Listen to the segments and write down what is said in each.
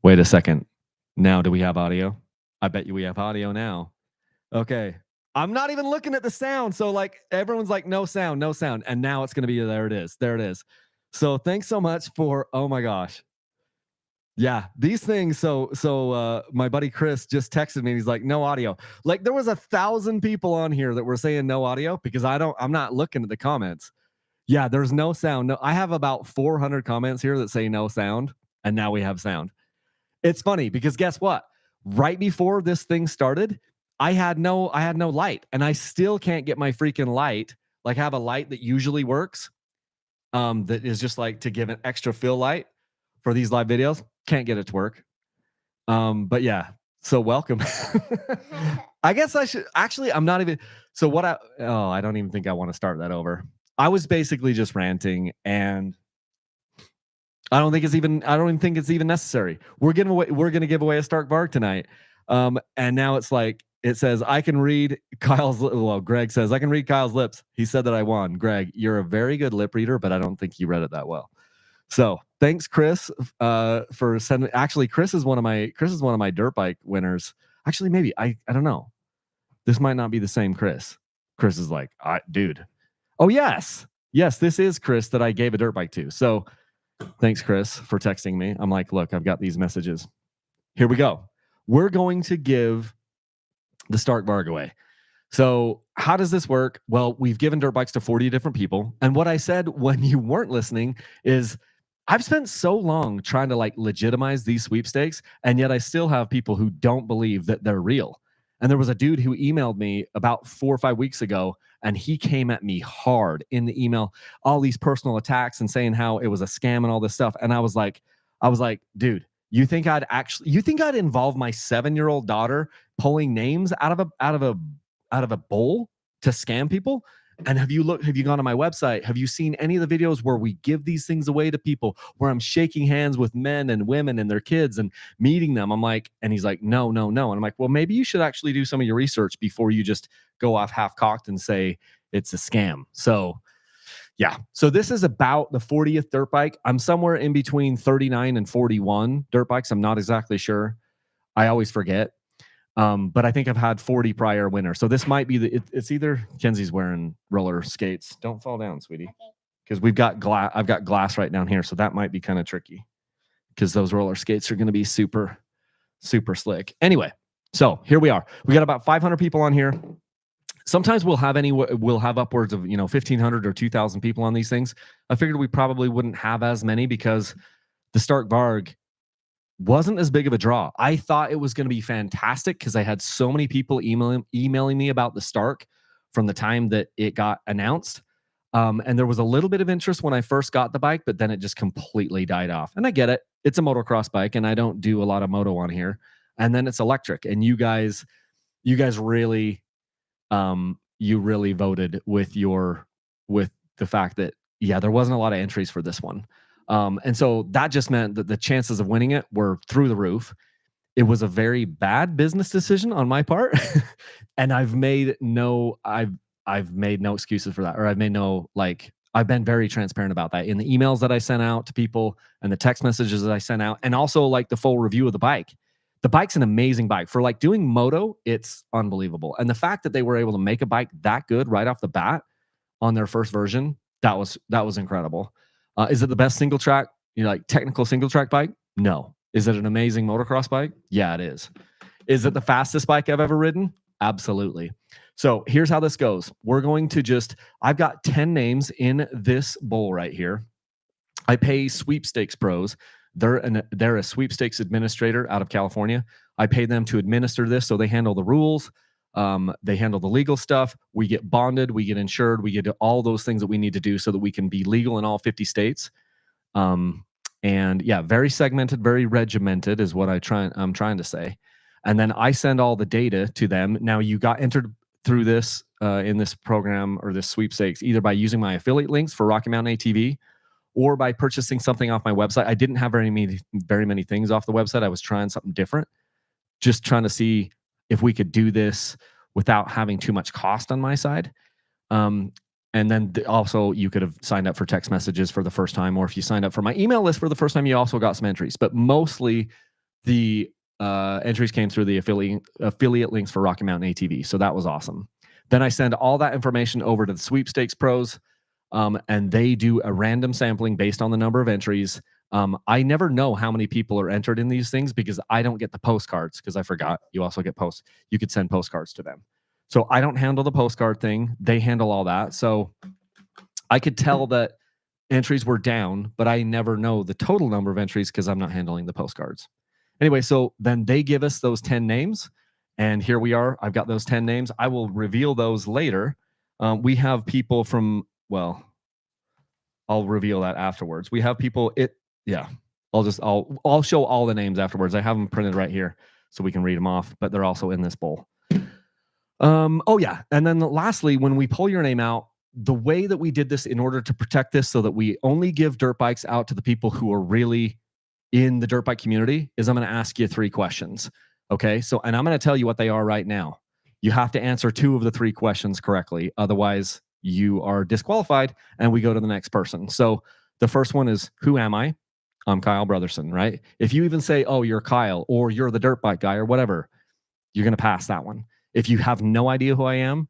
Wait a second. Now, do we have audio? I bet you we have audio now. Okay. I'm not even looking at the sound. So like everyone's like, no sound, no sound. And now it's going to be, there it is. There it is. So thanks so much for, oh my gosh. Yeah, these things. So my buddy Chris just texted me. He's like, no audio. Like there was 1,000 people on here that were saying no audio because I'm not looking at the comments. Yeah, there's no sound. No, I have about 400 comments here that say no sound. And now we have sound. It's funny because guess what? Right before this thing started, I had no light, and I still can't get my freaking light. Like I have a light that usually works, that is just like to give an extra fill light for these live videos. Can't get it to work. But yeah, so welcome. I guess I should actually. I'm not even. So what I don't even think I want to start that over. I was basically just ranting, and I don't even think it's even necessary. We're gonna give away a Stark Varg tonight. And now it's like it says I can read Greg says I can read Kyle's lips. He said that I won. Greg, you're a very good lip reader, but I don't think you read it that well. So thanks, Chris, for sending. Actually, Chris is one of my dirt bike winners. Actually, maybe I don't know. This might not be the same Chris. Chris is like, dude. Oh yes, this is Chris that I gave a dirt bike to. So thanks, Chris, for texting me. I'm like, look, I've got these messages. Here we go. We're going to give the Stark Varg away. So how does this work? Well, we've given dirt bikes to 40 different people. And what I said when you weren't listening is I've spent so long trying to like legitimize these sweepstakes, and yet I still have people who don't believe that they're real. And there was a dude who emailed me about 4 or 5 weeks ago, and he came at me hard in the email, all these personal attacks and saying how it was a scam and all this stuff. And I was like, dude, you think I'd involve my 7-year-old daughter pulling names out of a bowl to scam people? And have you gone to my website? Have you seen any of the videos where we give these things away to people, where I'm shaking hands with men and women and their kids and meeting them? I'm like, and he's like, no. And I'm like, well, maybe you should actually do some of your research before you just go off half cocked and say it's a scam. So yeah. So this is about the 40th dirt bike. I'm somewhere in between 39 and 41 dirt bikes. I'm not exactly sure. I always forget. But I think I've had 40 prior winners. So this might be it's either Kenzie's wearing roller skates. Don't fall down, sweetie. Because we've got glass. I've got glass right down here. So that might be kind of tricky because those roller skates are going to be super, super slick. Anyway, so here we are. We got about 500 people on here. Sometimes we'll have upwards of 1,500 or 2,000 people on these things. I figured we probably wouldn't have as many because the Stark Varg wasn't as big of a draw. I thought it was going to be fantastic because I had so many people emailing me about the Stark from the time that it got announced. And there was a little bit of interest when I first got the bike, but then it just completely died off. And I get it. It's a motocross bike, and I don't do a lot of moto on here. And then it's electric. And you guys really, you really voted with the fact that, yeah, there wasn't a lot of entries for this one. And so that just meant that the chances of winning it were through the roof. It was a very bad business decision on my part. And I've made no excuses for that, or I've been very transparent about that in the emails that I sent out to people and the text messages that I sent out, and also like the full review of the bike. The bike's an amazing bike for like doing moto. It's unbelievable. And the fact that they were able to make a bike that good right off the bat on their first version, that was incredible. Is it the best single track, technical single track bike? No. Is it an amazing motocross bike? Yeah, it is. Is it the fastest bike I've ever ridden? Absolutely. So here's how this goes. We're going to I've got 10 names in this bowl right here. I pay Sweepstakes Pros. They're a sweepstakes administrator out of California. I pay them to administer this, so they handle the rules. They handle the legal stuff. We get bonded, we get insured, we get all those things that we need to do so that we can be legal in all 50 states. And yeah, very segmented, very regimented is what I'm trying to say. And then I send all the data to them. Now you got entered through this in this program or this sweepstakes either by using my affiliate links for Rocky Mountain ATV or by purchasing something off my website. I didn't have very many things off the website. I was trying something different, just trying to see if we could do this without having too much cost on my side. And then also you could have signed up for text messages for the first time, or if you signed up for my email list for the first time, you also got some entries. But mostly the entries came through the affiliate links for Rocky Mountain ATV. So that was awesome. Then I send all that information over to the Sweepstakes pros, and they do a random sampling based on the number of entries. I never know how many people are entered in these things because I don't get the postcards, because I forgot you also get posts. You could send postcards to them. So I don't handle the postcard thing. They handle all that. So I could tell that entries were down, but I never know the total number of entries because I'm not handling the postcards. Anyway, so then they give us those 10 names, and here we are. I've got those 10 names. I will reveal those later. We have people from, well, I'll reveal that afterwards. We have people, I'll show all the names afterwards. I have them printed right here so we can read them off, but they're also in this bowl. Oh yeah. And then lastly, when we pull your name out, the way that we did this in order to protect this so that we only give dirt bikes out to the people who are really in the dirt bike community is I'm going to ask you 3 questions. Okay. So, and I'm going to tell you what they are right now. You have to answer 2 of the 3 questions correctly. Otherwise, you are disqualified and we go to the next person. So the first one is, who am I? I'm Kyle Brotherson, right? If you even say, oh, you're Kyle, or you're the dirt bike guy, or whatever, you're going to pass that one. If you have no idea who I am,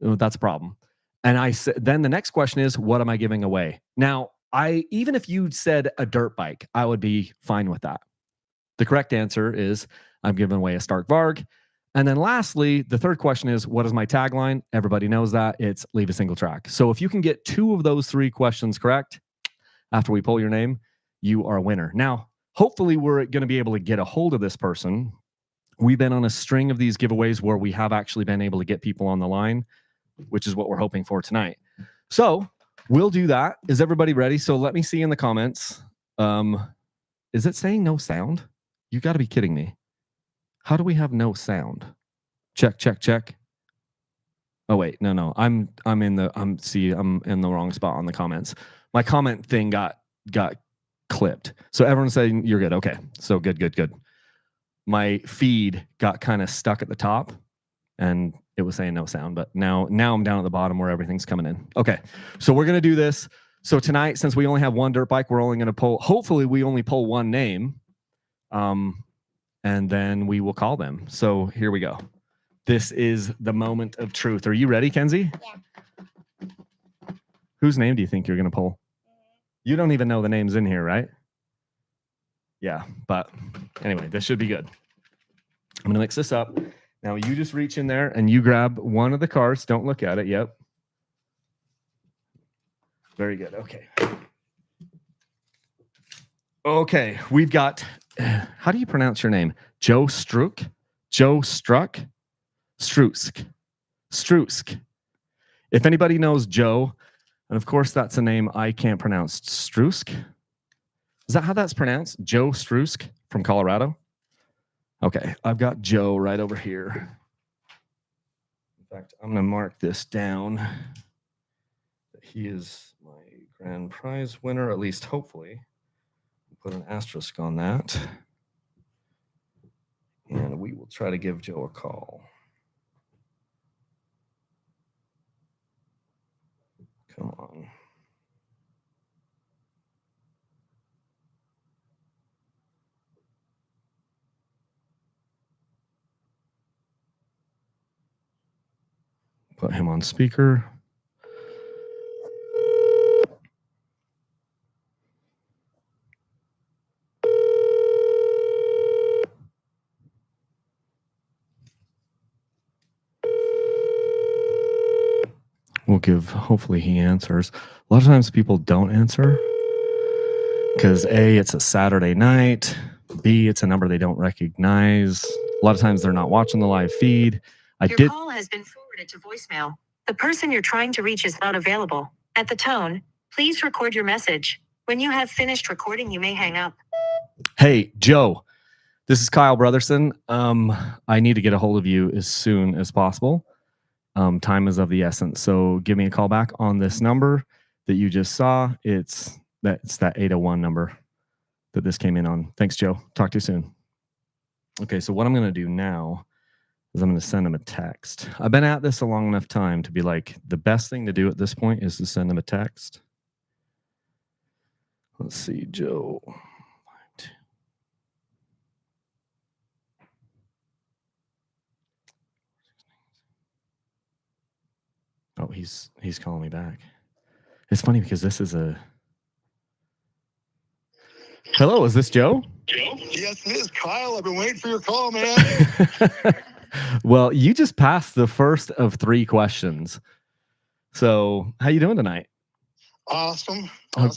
that's a problem. And I said, then the next question is, what am I giving away? Now, even if you said a dirt bike, I would be fine with that. The correct answer is, I'm giving away a Stark Varg. And then lastly, the third question is, what is my tagline? Everybody knows that. It's leave a single track. So if you can get 2 of those 3 questions correct after we pull your name, you are a winner. Now, hopefully we're going to be able to get a hold of this person. We've been on a string of these giveaways where we have actually been able to get people on the line, which is what we're hoping for tonight. So we'll do that. Is everybody ready? So let me see in the comments. Is it saying no sound? You got to be kidding me. How do we have no sound? Check, check, check. Oh wait, no. I'm in the wrong spot on the comments. My comment thing got clipped. So everyone's saying you're good. Okay. So good. My feed got kind of stuck at the top and it was saying no sound, but now I'm down at the bottom where everything's coming in. Okay. So we're going to do this. So tonight, since we only have one dirt bike, we're only going to pull, hopefully we only pull one name. And then we will call them. So here we go. This is the moment of truth. Are you ready, Kenzie? Yeah. Whose name do you think you're going to pull? You don't even know the names in here, right? Yeah, but anyway, this should be good. I'm going to mix this up. Now you just reach in there and you grab one of the cards. Don't look at it. Yep. Very good. Okay. Okay, we've got, how do you pronounce your name? Joe Struck? Joe Struck? Strusk. If anybody knows Joe, and of course that's a name I can't pronounce, Strusk. Is that how that's pronounced? Joe Strusk from Colorado? Okay, I've got Joe right over here. In fact, I'm going to mark this down. That he is my grand prize winner, at least hopefully. Put an asterisk on that. And we will try to give Joe a call. Come on. Put him on speaker. We'll give, hopefully he answers. A lot of times people don't answer because A, it's a Saturday night. B, it's a number they don't recognize. A lot of times they're not watching the live feed. Your call has been forwarded to voicemail. The person you're trying to reach is not available. At the tone, please record your message. When you have finished recording, you may hang up. Hey, Joe, this is Kyle Brotherson. I need to get a hold of you as soon as possible. Time is of the essence. So give me a call back on this number that you just saw. It's that 801 number that this came in on. Thanks, Joe. Talk to you soon. Okay, so what I'm going to do now is I'm going to send him a text. I've been at this a long enough time to be like, the best thing to do at this point is to send him a text. Let's see, Joe. he's calling me back. It's funny because this is a. Hello, is this Joe? Yes, it is, Kyle. I've been waiting for your call, man. Well, you just passed the first of 3 questions. So, how you doing tonight? Awesome. I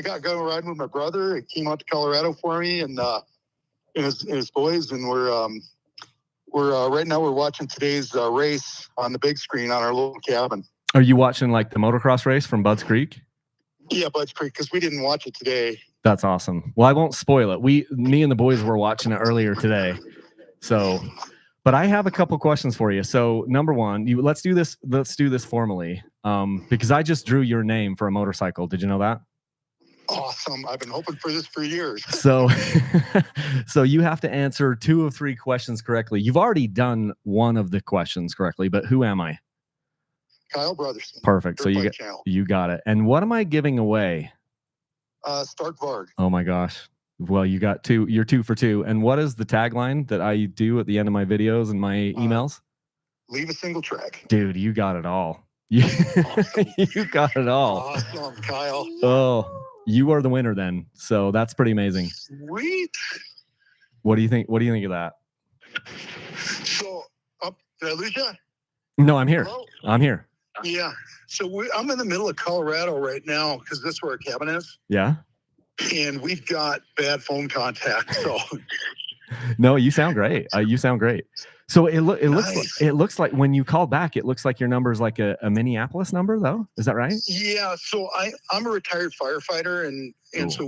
got going riding with my brother. He came out to Colorado for me and his boys, and we're right now we're watching today's race on the big screen on our little cabin. Are you watching like the motocross race from Budds Creek? Yeah, Budds Creek, because we didn't watch it today. That's awesome. Well, I won't spoil it. Me and the boys were watching it earlier today. So, but I have a couple questions for you. So, number one, let's do this formally. Because I just drew your name for a motorcycle. Did you know that? Awesome. I've been hoping for this for years. So, so you have to answer 2 of 3 questions correctly. You've already done 1 of the questions correctly, but who am I? Kyle Brotherson. Perfect. So you got it. And what am I giving away? Stark Varg. Oh my gosh. Well, you got 2. You're 2 for 2. And what is the tagline that I do at the end of my videos and my emails? Leave a single track. Dude, you got it all. You got it all. Awesome, Kyle. Oh, you are the winner then. So that's pretty amazing. Sweet. What do you think? What do you think of that? So, did I lose you? No, I'm here. Hello? I'm here. Yeah. So I'm in the middle of Colorado right now because this is where our cabin is. Yeah. And we've got bad phone contact. So no, you sound great. You sound great. So it Nice. looks like when you call back, it looks like your number is like a Minneapolis number, though. Is that right? Yeah. So I'm a retired firefighter, and Cool. so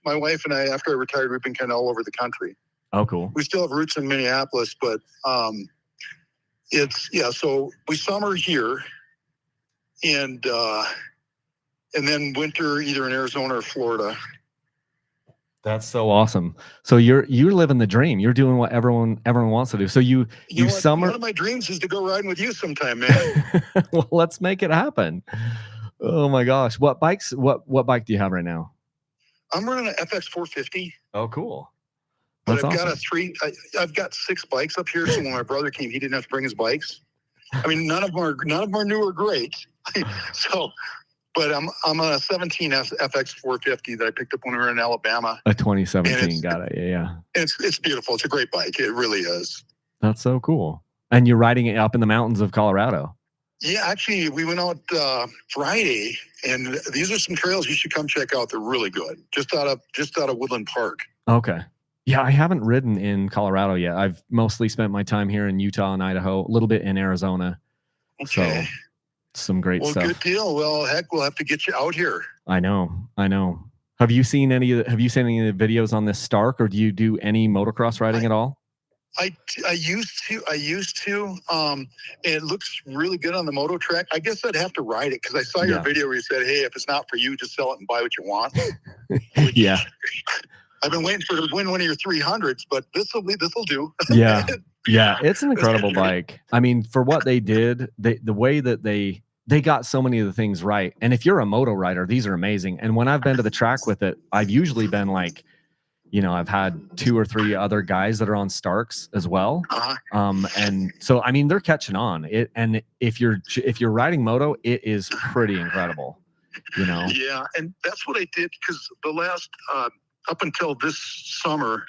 my wife and I, after I retired, we've been kind of all over the country. Oh, cool. We still have roots in Minneapolis, but So we summer here, and then winter either in Arizona or Florida. That's so awesome. So you're living the dream. You're doing what everyone wants to do. So you summer. One of my dreams is to go riding with you sometime, man. Well, let's make it happen. Oh my gosh. What bike do you have right now? I'm running an FX 450. Oh, cool. But That's I've awesome. got I've got 6 bikes up here. So when my brother came, he didn't have to bring his bikes. I mean, none of them are new or great. But I'm on a 17 FX 450 that I picked up when we were in Alabama. A 2017. Got it. Yeah. It's beautiful. It's a great bike. It really is. That's so cool. And you're riding it up in the mountains of Colorado. Yeah, actually, we went out Friday, and these are some trails you should come check out. They're really good. Just out of Woodland Park. Okay. Yeah, I haven't ridden in Colorado yet. I've mostly spent my time here in Utah and Idaho, a little bit in Arizona. Okay. So some great stuff. Good deal. Well, heck, we'll have to get you out here. I know. Have you seen any of the videos on this Stark, or do you do any motocross riding at all? I used to. It looks really good on the moto track. I guess I'd have to ride it because I saw your video where you said, "Hey, if it's not for you, just sell it and buy what you want." Yeah. I've been waiting for to win one of your 300s, but this'll do. Yeah. Yeah. It's an incredible bike. I mean, for what they did, the way that they got so many of the things right. And if you're a moto rider, these are amazing. And when I've been to the track with it, I've usually been like, I've had 2 or 3 other guys that are on Starks as well. And so, I mean, they're catching on it. And if you're riding moto, it is pretty incredible, Yeah. And that's what I did. Cause the last, up until this summer,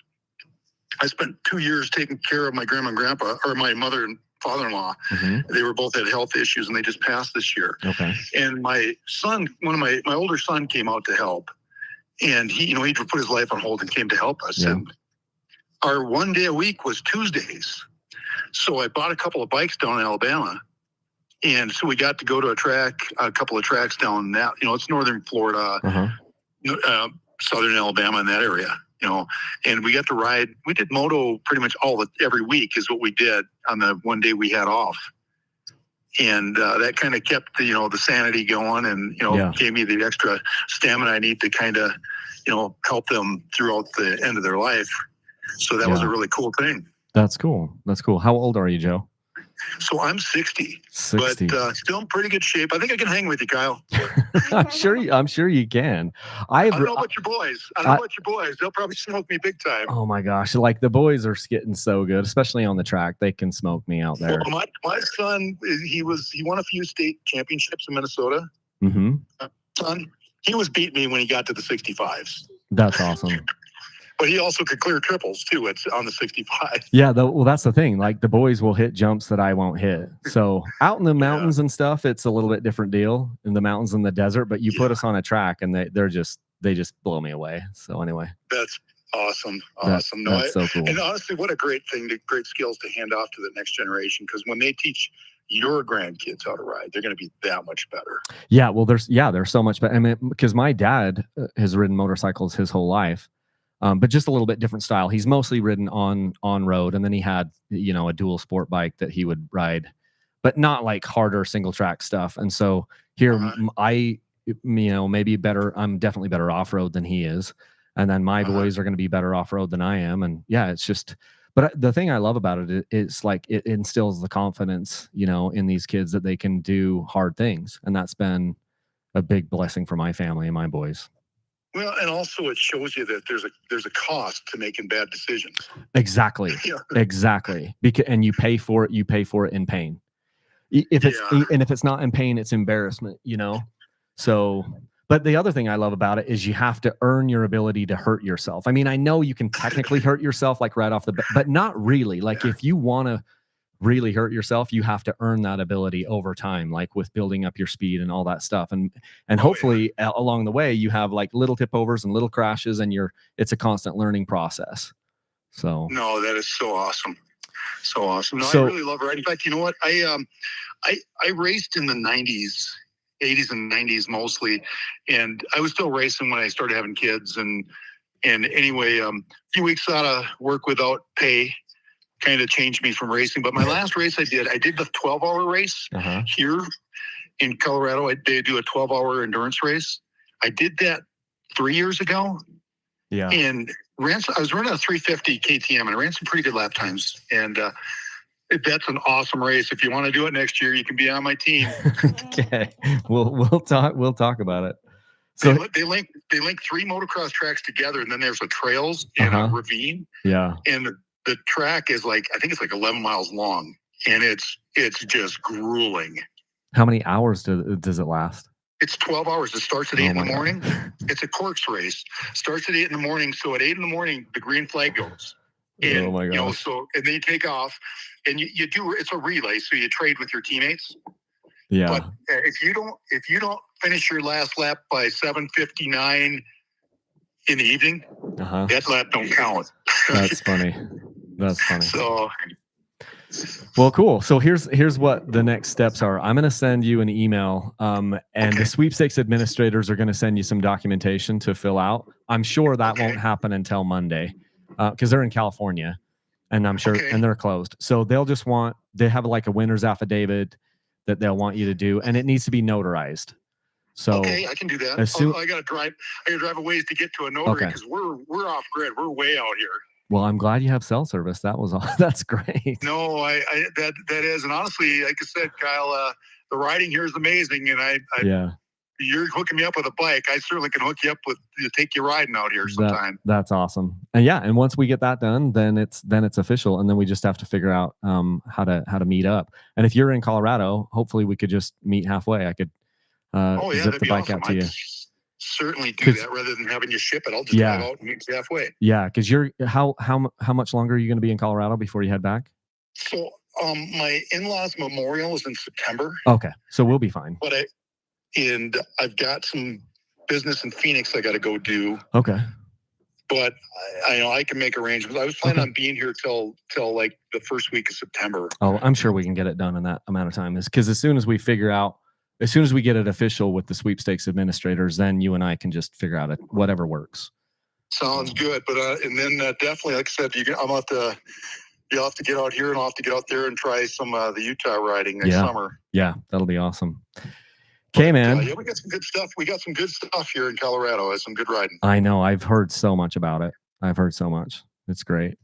I spent 2 years taking care of my grandma and grandpa, or my mother and father-in-law. Mm-hmm. They were both had health issues, and they just passed this year. Okay. And my son, my older son, came out to help, and he put his life on hold and came to help us. Yeah. And our one day a week was Tuesdays, so I bought a couple of bikes down in Alabama, and so we got to go to a couple of tracks down that it's northern Florida, southern Alabama, in that area. And we got to ride. We did moto pretty much every week is what we did on the one day we had off. And that kind of kept the sanity going, and gave me the extra stamina I need to kind of help them throughout the end of their life. So that was a really cool thing. That's cool. How old are you, Joe? So I'm 60, 60. but still in pretty good shape. I think I can hang with you, Kyle. I'm sure you can. I don't know about your boys. They'll probably smoke me big time. Oh my gosh. Like the boys are getting so good, especially on the track. They can smoke me out there. Well, my son, he won a few state championships in Minnesota. Mm-hmm. Son, he was beating me when he got to the 65s. That's awesome. But he also could clear triples too. It's on the 65. Yeah, well, that's the thing. Like the boys will hit jumps that I won't hit. So out in the mountains and stuff, it's a little bit different deal in the mountains and the desert. But you put us on a track, and they just blow me away. So anyway, that's awesome. That's so cool. And honestly, what a great thing, great skills to hand off to the next generation. Because when they teach your grandkids how to ride, they're going to be that much better. Yeah, well, there's so much better. I mean, because my dad has ridden motorcycles his whole life. But just a little bit different style. He's mostly ridden on road, and then he had a dual sport bike that he would ride, but not like harder single track stuff. And so here I maybe better. I'm definitely better off road than he is, and then my boys are going to be better off road than I am. And yeah, it's just. But the thing I love about it is like it instills the confidence in these kids that they can do hard things, and that's been a big blessing for my family and my boys. Well, and also it shows you that there's a cost to making bad decisions. Exactly. Exactly. And you pay for it. You pay for it in pain. If it's not in pain, it's embarrassment. So. But the other thing I love about it is you have to earn your ability to hurt yourself. I mean, I know you can technically hurt yourself like right off the bat, but not really. Like if you want to really hurt yourself, you have to earn that ability over time, like with building up your speed and all that stuff. And hopefully along the way you have like little tip overs and little crashes, and it's a constant learning process. So no, that is so awesome. So awesome. No, I really love riding. In fact, you know what? I raced in the 90s, 80s and 90s mostly, and I was still racing when I started having kids. And anyway, a few weeks out of work without pay kind of changed me from racing. But my last race I did the 12-hour race here in Colorado. They do a 12-hour endurance race. I did that 3 years ago. Yeah. And I was running a 350 KTM, and I ran some pretty good lap times. And that's an awesome race. If you want to do it next year, you can be on my team. Okay. We'll talk about it. So they link 3 motocross tracks together, and then there's a trails and a ravine. Yeah. And the track is I think it's 11 miles long, and it's just grueling. How many hours does it last? It's 12 hours. It starts at 8 in the morning. It's a course race. Starts at 8 in the morning. So at 8 in the morning, the green flag goes. And, oh my gosh. And then you take off, and you do, it's a relay. So you trade with your teammates. Yeah. But if you don't finish your last lap by 7:59 in the evening, that lap don't count. That's funny. That's funny. So, well, cool. So here's what the next steps are. I'm going to send you an email, and the sweepstakes administrators are going to send you some documentation to fill out. I'm sure that won't happen until Monday, because they're in California, and I'm sure, and they're closed. So they have like a winner's affidavit that they'll want you to do, and it needs to be notarized. So I can do that. I gotta drive a ways to get to a notary, because we're off grid. We're way out here. Well, I'm glad you have cell service. That's great. No, that is, and honestly, like I said, Kyle, the riding here is amazing, and you're hooking me up with a bike. I certainly can hook you up take you riding out here sometime. That's awesome. And once we get that done, then it's official, and then we just have to figure out how to meet up. And if you're in Colorado, hopefully we could just meet halfway. I could zip the bike out to you. Certainly do that rather than having you ship it. I'll just drive out and meet you halfway. Yeah, because how much longer are you going to be in Colorado before you head back? So my in-laws' memorial is in September. Okay, so we'll be fine. But I've got some business in Phoenix I got to go do. Okay. But I can make arrangements. I was planning on being here till like the first week of September. Oh, I'm sure we can get it done in that amount of time. Is because as soon as we get it official with the sweepstakes administrators, then you and I can just figure out whatever works. Sounds good. But and then definitely, like I said, you'll have to get out here, and I'll have to get out there and try some the Utah riding next summer. Yeah, that'll be awesome. Okay, man. We got some good stuff. We got some good stuff here in Colorado. It's some good riding. I know. I've heard so much about it. I've heard so much. It's great.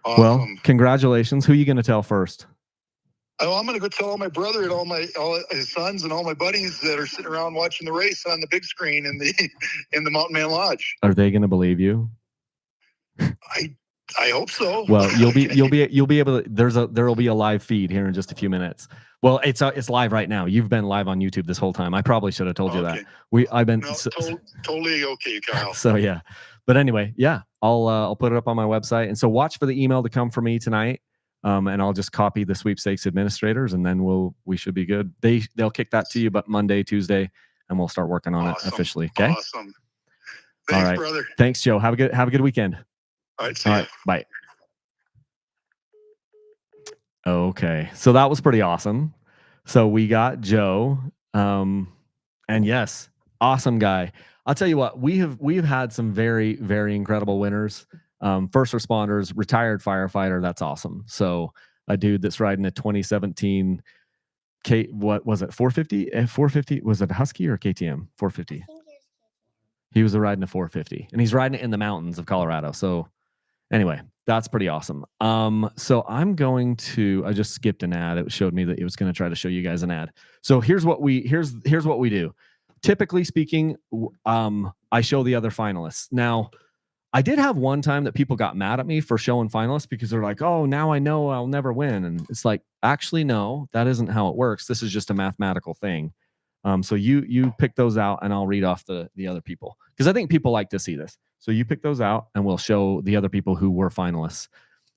Awesome. Well, congratulations. Who are you going to tell first? Oh, I'm going to go tell all my brother and all his sons and all my buddies that are sitting around watching the race on the big screen in the Mountain Man Lodge. Are they going to believe you? I hope so. Well, you'll be able to, there will be a live feed here in just a few minutes. Well, it's live right now. You've been live on YouTube this whole time. I probably should have told you that. I've been totally okay, Kyle. So yeah. But anyway, yeah, I'll put it up on my website. And so watch for the email to come from me tonight. And I'll just copy the sweepstakes administrators, and then we should be good. They'll kick that to you, but Monday, Tuesday, and we'll start working on it officially. Okay. Awesome. Thanks, all right, brother. Thanks, Joe. Have a good weekend. All right. See ya. Bye. Okay. So that was pretty awesome. So we got Joe. And yes, awesome guy. I'll tell you what, we've had some very, very incredible winners. First responders, retired firefighter. That's awesome. So a dude that's riding a 2017 what was it? 450? 450? Was it a Husky or a KTM? 450. He was riding a 450, and he's riding it in the mountains of Colorado. So anyway, that's pretty awesome. So I'm going to, I just skipped an ad. It showed me that it was going to try to show you guys an ad. So here's what we do. Typically speaking, I show the other finalists. Now, I did have one time that people got mad at me for showing finalists because they're like, oh, now I know I'll never win. And it's like, actually, no, that isn't how it works. This is just a mathematical thing. So you pick those out, and I'll read off the other people, because I think people like to see this. So you pick those out, and we'll show the other people who were finalists.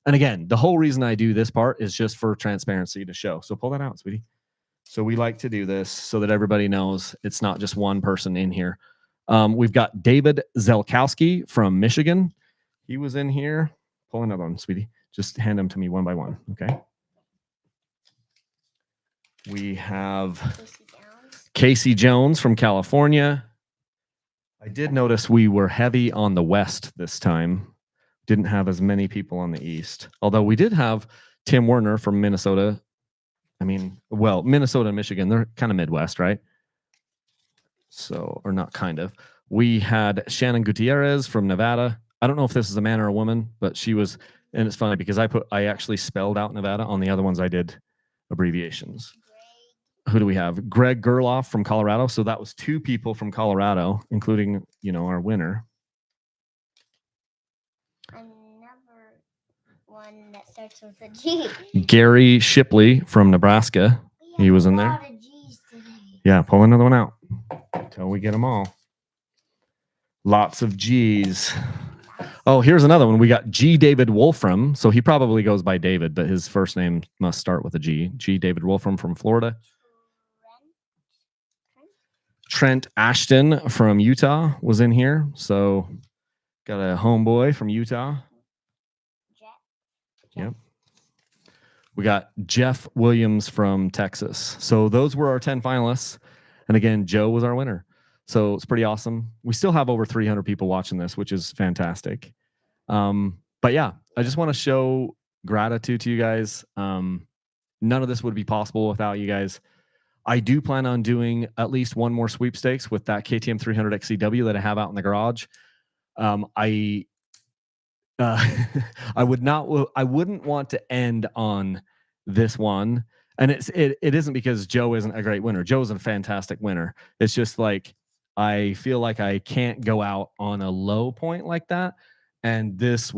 And again, the whole reason I do this part is just for transparency to show. So pull that out, sweetie. So we like to do this so that everybody knows it's not just one person in here. We've got David Zelkowski from Michigan. He was in here. Pull another one, sweetie. Just hand them to me one by one, okay? We have Casey Jones from California. I did notice we were heavy on the west this time. Didn't have as many people on the east. Although we did have Tim Werner from Minnesota. I mean, well, Minnesota and Michigan, they're kind of Midwest, right? So, or not kind of. We had Shannon Gutierrez from Nevada. I don't know if this is a man or a woman, but she was, and it's funny because I actually spelled out Nevada. On the other ones, I did abbreviations. Who do we have? Greg Gerloff from Colorado. So that was 2 people from Colorado, including, our winner. Another one that starts with a G. Gary Shipley from Nebraska. He was in there. Yeah, pull another one out until we get them all. Lots of G's. Oh, here's another one. We got G. David Wolfram. So he probably goes by David, but his first name must start with a G. G. David Wolfram from Florida. Trent Ashton from Utah was in here. So got a homeboy from Utah. Yep. We got Jeff Williams from Texas. So those were our 10 finalists. And again, Joe was our winner. So it's pretty awesome. We still have over 300 people watching this, which is fantastic. But yeah, I just want to show gratitude to you guys. None of this would be possible without you guys. I do plan on doing at least one more sweepstakes with that KTM 300 XCW that I have out in the garage. I wouldn't want to end on this one. And it isn't because Joe isn't a great winner. Joe's a fantastic winner. It's just like, I feel like I can't go out on a low point like that. And this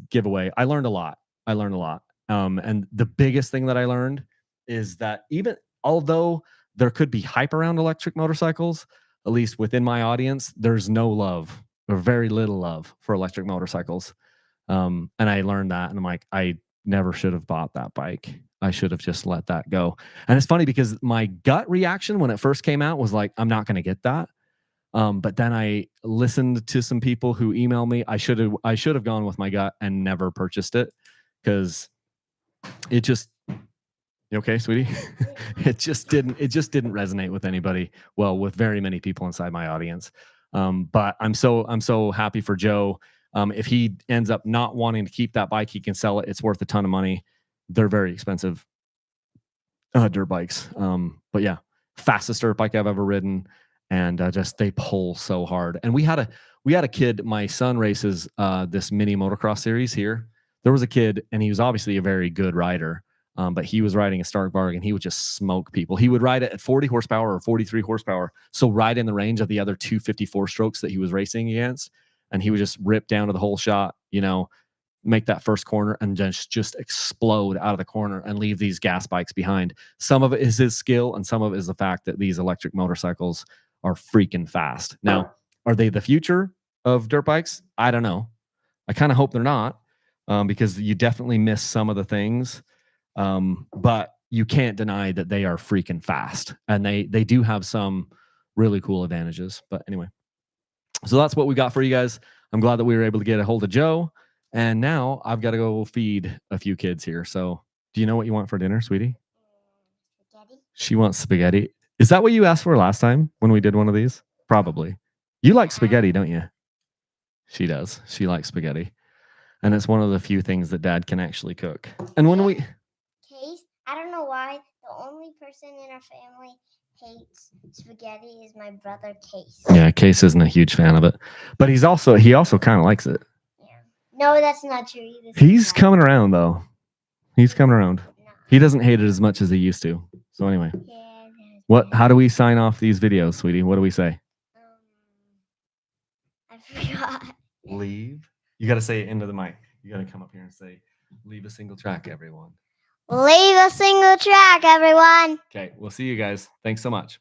giveaway, I learned a lot. And the biggest thing that I learned is that even although there could be hype around electric motorcycles, at least within my audience, there's no love or very little love for electric motorcycles. And I learned that, and I'm like, I never should have bought that bike. I should have just let that go. And it's funny because my gut reaction when it first came out was like, I'm not going to get that. But then I listened to some people who emailed me. I should have gone with my gut and never purchased it, because it just, you okay, sweetie? it just didn't resonate with anybody. Well, with very many people inside my audience. But I'm so happy for Joe. If he ends up not wanting to keep that bike, he can sell it. It's worth a ton of money. They're very expensive dirt bikes. But yeah, fastest dirt bike I've ever ridden. And just they pull so hard. And we had a kid, my son races this mini motocross series here. There was a kid, and he was obviously a very good rider. But he was riding a Stark Varg and he would just smoke people. He would ride it at 40 horsepower or 43 horsepower. So right in the range of the other 254 strokes that he was racing against. And he would just rip down to the whole shot, you know, make that first corner and just explode out of the corner and leave these gas bikes behind. Some of it is his skill and some of it is the fact that these electric motorcycles are freaking fast. Now, are they the future of dirt bikes? I don't know. I kind of hope they're not, because you definitely miss some of the things. But you can't deny that they are freaking fast, and they do have some really cool advantages. But anyway, so that's what we got for you guys. I'm glad that we were able to get a hold of Joe, and now I've got to go feed a few kids here. So do you know what you want for dinner, sweetie? Spaghetti. She wants spaghetti. Is that what you asked for last time when we did one of these? Probably. You like spaghetti, don't you? She does. She likes spaghetti. And it's one of the few things that Dad can actually cook. And when we... Case, I don't know why the only person in our family hates spaghetti is my brother Case. Yeah, Case isn't a huge fan of it. But he also kind of likes it. Yeah. No, that's not true either. He's coming around, though. He's coming around. No. He doesn't hate it as much as he used to. So anyway, Yeah, how do we sign off these videos, sweetie? What do we say? I forgot. Leave. You got to say it into the mic. You got to come up here and say, leave a single track, everyone. Leave a single track, everyone. Okay, we'll see you guys. Thanks so much.